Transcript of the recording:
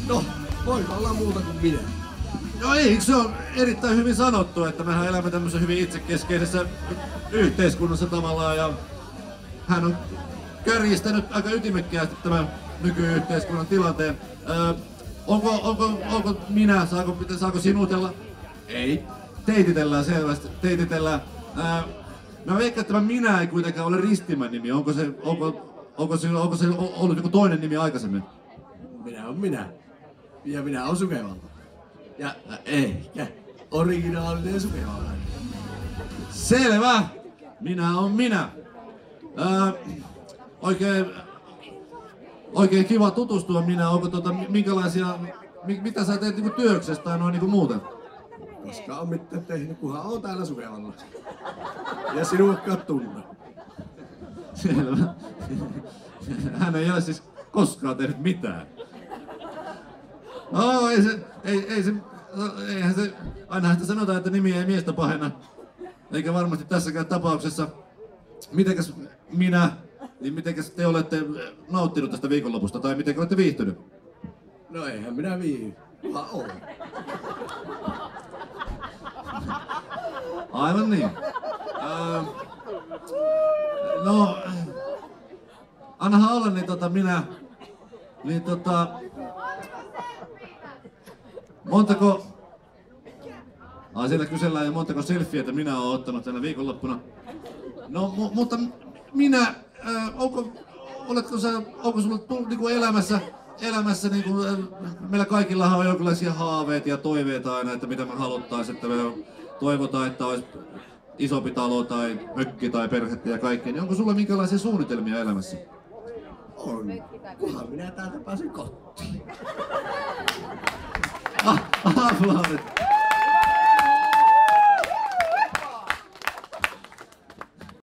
No, voiko olla muuta kuin minä? No ei, se on erittäin hyvin sanottu, että mehän elämme tämmöisessä hyvin itsekeskeisessä yhteiskunnassa tavallaan ja hän on kärjistänyt aika ytimekkäästi tämän nykyyhteiskunnan tilanteen. Onko minä, saako sinutella? Ei. Teititellään selvästi, teititellään. Mä veikkaan, että tämä minä ei kuitenkaan ole ristimän nimi. Onko se ollut joku toinen nimi aikaisemmin? Minä on minä. Ja minä on Sukevalta. Ja eikä originaalinen sukevalainen. Selvä! Minä on minä. Oikein kiva tutustua minä. Onko minkälaisia, mitä sä teet niinku työksestä tai noin niinku muuten? Koska on mitään tehnyt, kunhan on täällä Sukevalla. Ja sinuakaan tunne. Selvä. Hän ei ole siis koskaan tehnyt mitään. No, eihän se, ainahan sitä sanotaan, että nimi ei miestä pahenna. Eikä varmasti tässäkään tapauksessa. Mitenkäs minä, niin mitenkäs te olette nauttinut tästä viikonlopusta, tai miten olette viihtynyt? No eihän minä viihdy, kunhan on. Aivan niin. No, annahan olla, niin montako... siellä kysellään jo montako selfietä minä olen ottanut tänä viikonloppuna. No, mutta minä, onko sulla tullut niinku elämässä niinku, meillä kaikillahan on jonkinlaisia haaveita ja toiveita aina, että mitä me haluttais, että me toivotaan, että olisi isompi talo tai mökki tai perhettä ja kaikkea, niin onko sulla minkälaisia suunnitelmia elämässä? On. Kunhan minä täältä pääsen kotiin. Aplodit.